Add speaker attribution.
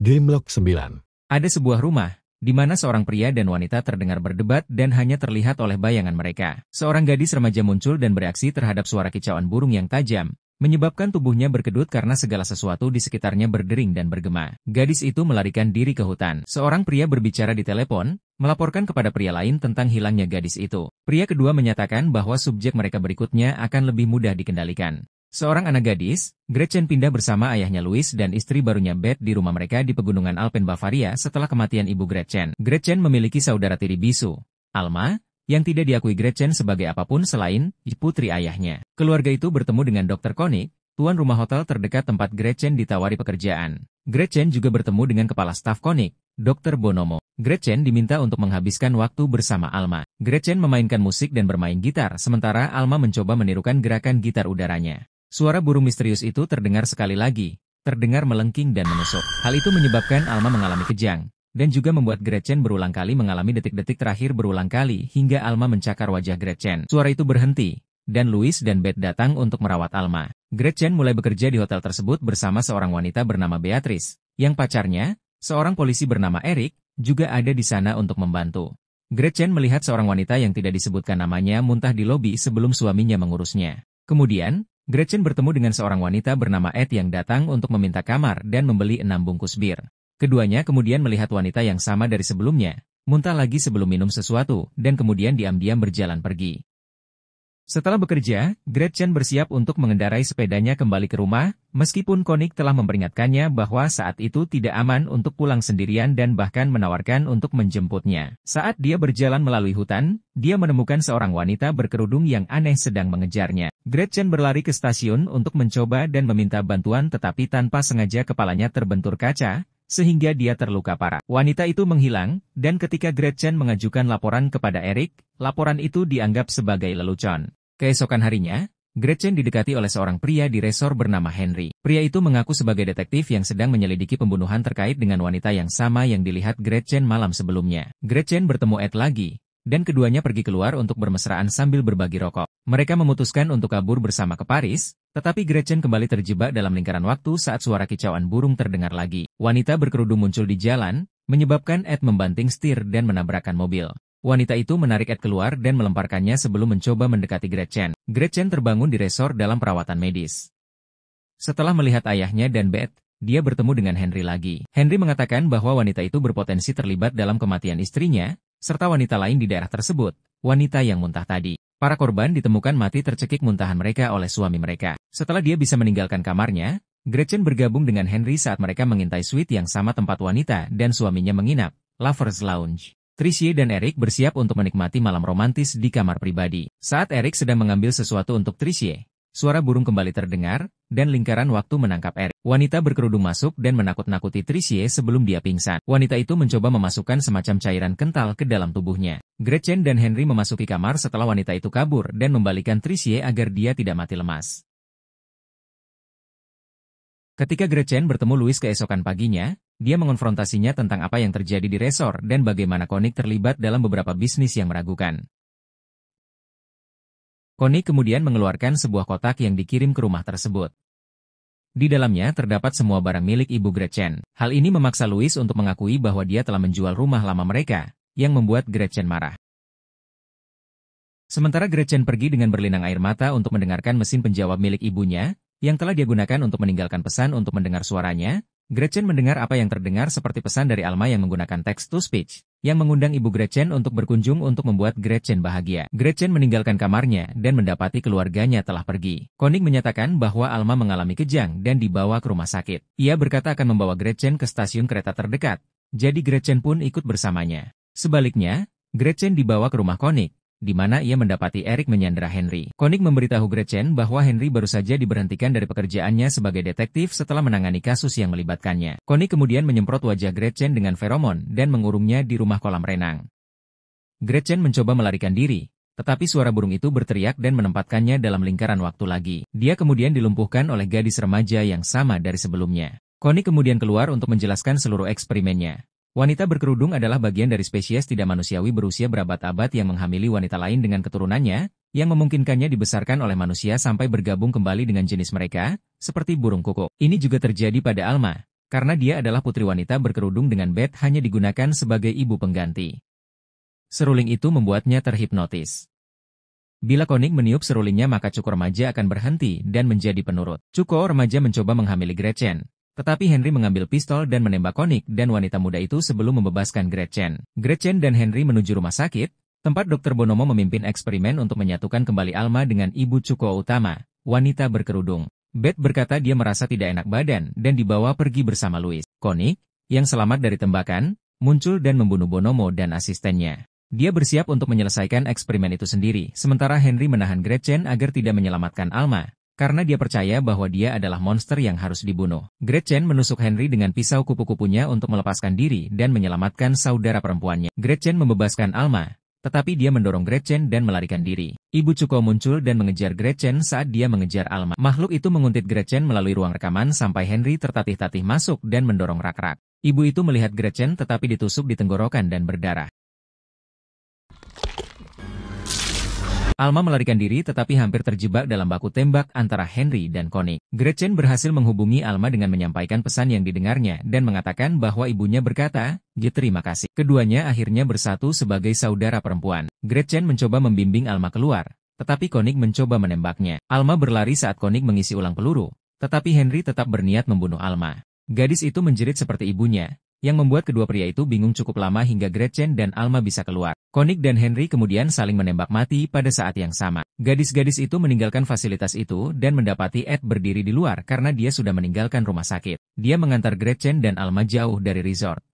Speaker 1: Dreamlock 9.
Speaker 2: Ada sebuah rumah, di mana seorang pria dan wanita terdengar berdebat dan hanya terlihat oleh bayangan mereka. Seorang gadis remaja muncul dan bereaksi terhadap suara kicauan burung yang tajam, menyebabkan tubuhnya berkedut karena segala sesuatu di sekitarnya berdering dan bergema. Gadis itu melarikan diri ke hutan. Seorang pria berbicara di telepon, melaporkan kepada pria lain tentang hilangnya gadis itu. Pria kedua menyatakan bahwa subjek mereka berikutnya akan lebih mudah dikendalikan. Seorang anak gadis, Gretchen pindah bersama ayahnya Louis dan istri barunya Beth di rumah mereka di pegunungan Alpen Bavaria setelah kematian ibu Gretchen. Gretchen memiliki saudara tiri bisu, Alma, yang tidak diakui Gretchen sebagai apapun selain putri ayahnya. Keluarga itu bertemu dengan Dr. Koenig, tuan rumah hotel terdekat tempat Gretchen ditawari pekerjaan. Gretchen juga bertemu dengan kepala staf Koenig, Dr. Bonomo. Gretchen diminta untuk menghabiskan waktu bersama Alma. Gretchen memainkan musik dan bermain gitar, sementara Alma mencoba menirukan gerakan gitar udaranya. Suara burung misterius itu terdengar sekali lagi, terdengar melengking dan menusuk. Hal itu menyebabkan Alma mengalami kejang, dan juga membuat Gretchen berulang kali mengalami detik-detik terakhir berulang kali hingga Alma mencakar wajah Gretchen. Suara itu berhenti, dan Louis dan Beth datang untuk merawat Alma. Gretchen mulai bekerja di hotel tersebut bersama seorang wanita bernama Beatrice, yang pacarnya, seorang polisi bernama Eric, juga ada di sana untuk membantu. Gretchen melihat seorang wanita yang tidak disebutkan namanya muntah di lobi sebelum suaminya mengurusnya. Kemudian, Gretchen bertemu dengan seorang wanita bernama Ed yang datang untuk meminta kamar dan membeli 6 bungkus bir. Keduanya kemudian melihat wanita yang sama dari sebelumnya, muntah lagi sebelum minum sesuatu, dan kemudian diam-diam berjalan pergi. Setelah bekerja, Gretchen bersiap untuk mengendarai sepedanya kembali ke rumah, meskipun Koenig telah memperingatkannya bahwa saat itu tidak aman untuk pulang sendirian dan bahkan menawarkan untuk menjemputnya. Saat dia berjalan melalui hutan, dia menemukan seorang wanita berkerudung yang aneh sedang mengejarnya. Gretchen berlari ke stasiun untuk mencoba dan meminta bantuan tetapi tanpa sengaja kepalanya terbentur kaca, sehingga dia terluka parah. Wanita itu menghilang, dan ketika Gretchen mengajukan laporan kepada Eric, laporan itu dianggap sebagai lelucon. Keesokan harinya, Gretchen didekati oleh seorang pria di resor bernama Henry. Pria itu mengaku sebagai detektif yang sedang menyelidiki pembunuhan terkait dengan wanita yang sama yang dilihat Gretchen malam sebelumnya. Gretchen bertemu Ed lagi, dan keduanya pergi keluar untuk bermesraan sambil berbagi rokok. Mereka memutuskan untuk kabur bersama ke Paris, tetapi Gretchen kembali terjebak dalam lingkaran waktu saat suara kicauan burung terdengar lagi. Wanita berkerudung muncul di jalan, menyebabkan Ed membanting setir dan menabrakkan mobil. Wanita itu menarik Ed keluar dan melemparkannya sebelum mencoba mendekati Gretchen. Gretchen terbangun di resor dalam perawatan medis. Setelah melihat ayahnya dan Beth, dia bertemu dengan Henry lagi. Henry mengatakan bahwa wanita itu berpotensi terlibat dalam kematian istrinya, serta wanita lain di daerah tersebut, wanita yang muntah tadi. Para korban ditemukan mati tercekik muntahan mereka oleh suami mereka. Setelah dia bisa meninggalkan kamarnya, Gretchen bergabung dengan Henry saat mereka mengintai suite yang sama tempat wanita dan suaminya menginap, Lover's Lounge. Tricia dan Eric bersiap untuk menikmati malam romantis di kamar pribadi. Saat Eric sedang mengambil sesuatu untuk Tricia, suara burung kembali terdengar, dan lingkaran waktu menangkap Eric. Wanita berkerudung masuk dan menakut-nakuti Tricia sebelum dia pingsan. Wanita itu mencoba memasukkan semacam cairan kental ke dalam tubuhnya. Gretchen dan Henry memasuki kamar setelah wanita itu kabur dan membalikan Tricia agar dia tidak mati lemas. Ketika Gretchen bertemu Louis keesokan paginya, dia mengonfrontasinya tentang apa yang terjadi di resor dan bagaimana Koenig terlibat dalam beberapa bisnis yang meragukan. Koenig kemudian mengeluarkan sebuah kotak yang dikirim ke rumah tersebut. Di dalamnya terdapat semua barang milik ibu Gretchen. Hal ini memaksa Louis untuk mengakui bahwa dia telah menjual rumah lama mereka, yang membuat Gretchen marah. Sementara Gretchen pergi dengan berlinang air mata untuk mendengarkan mesin penjawab milik ibunya, yang telah dia gunakan untuk meninggalkan pesan untuk mendengar suaranya, Gretchen mendengar apa yang terdengar seperti pesan dari Alma yang menggunakan text-to-speech, yang mengundang ibu Gretchen untuk berkunjung untuk membuat Gretchen bahagia. Gretchen meninggalkan kamarnya dan mendapati keluarganya telah pergi. Koenig menyatakan bahwa Alma mengalami kejang dan dibawa ke rumah sakit. Ia berkata akan membawa Gretchen ke stasiun kereta terdekat, jadi Gretchen pun ikut bersamanya. Sebaliknya, Gretchen dibawa ke rumah Koenig, di mana ia mendapati Eric menyandera Henry. Koenig memberitahu Gretchen bahwa Henry baru saja diberhentikan dari pekerjaannya sebagai detektif setelah menangani kasus yang melibatkannya. Koenig kemudian menyemprot wajah Gretchen dengan feromon dan mengurungnya di rumah kolam renang. Gretchen mencoba melarikan diri, tetapi suara burung itu berteriak dan menempatkannya dalam lingkaran waktu lagi. Dia kemudian dilumpuhkan oleh gadis remaja yang sama dari sebelumnya. Koenig kemudian keluar untuk menjelaskan seluruh eksperimennya. Wanita berkerudung adalah bagian dari spesies tidak manusiawi berusia berabad-abad yang menghamili wanita lain dengan keturunannya, yang memungkinkannya dibesarkan oleh manusia sampai bergabung kembali dengan jenis mereka, seperti burung kuku. Ini juga terjadi pada Alma, karena dia adalah putri wanita berkerudung dengan Beth hanya digunakan sebagai ibu pengganti. Seruling itu membuatnya terhipnotis. Bila Konik meniup serulingnya maka Cuko remaja akan berhenti dan menjadi penurut. Cuko remaja mencoba menghamili Gretchen. Tetapi Henry mengambil pistol dan menembak Konik dan wanita muda itu sebelum membebaskan Gretchen. Gretchen dan Henry menuju rumah sakit, tempat Dr. Bonomo memimpin eksperimen untuk menyatukan kembali Alma dengan ibu Cuko utama, wanita berkerudung. Beth berkata dia merasa tidak enak badan dan dibawa pergi bersama Louis. Konik, yang selamat dari tembakan, muncul dan membunuh Bonomo dan asistennya. Dia bersiap untuk menyelesaikan eksperimen itu sendiri, sementara Henry menahan Gretchen agar tidak menyelamatkan Alma, karena dia percaya bahwa dia adalah monster yang harus dibunuh. Gretchen menusuk Henry dengan pisau kupu-kupunya untuk melepaskan diri dan menyelamatkan saudara perempuannya. Gretchen membebaskan Alma, tetapi dia mendorong Gretchen dan melarikan diri. Ibu Cuko muncul dan mengejar Gretchen saat dia mengejar Alma. Makhluk itu menguntit Gretchen melalui ruang rekaman sampai Henry tertatih-tatih masuk dan mendorong rak-rak. Ibu itu melihat Gretchen tetapi ditusuk di tenggorokan dan berdarah. Alma melarikan diri tetapi hampir terjebak dalam baku tembak antara Henry dan Konik. Gretchen berhasil menghubungi Alma dengan menyampaikan pesan yang didengarnya dan mengatakan bahwa ibunya berkata, terima kasih. Keduanya akhirnya bersatu sebagai saudara perempuan. Gretchen mencoba membimbing Alma keluar, tetapi Konik mencoba menembaknya. Alma berlari saat Konik mengisi ulang peluru, tetapi Henry tetap berniat membunuh Alma. Gadis itu menjerit seperti ibunya, yang membuat kedua pria itu bingung cukup lama hingga Gretchen dan Alma bisa keluar. Konik dan Henry kemudian saling menembak mati pada saat yang sama. Gadis-gadis itu meninggalkan fasilitas itu dan mendapati Ed berdiri di luar karena dia sudah meninggalkan rumah sakit. Dia mengantar Gretchen dan Alma jauh dari resort.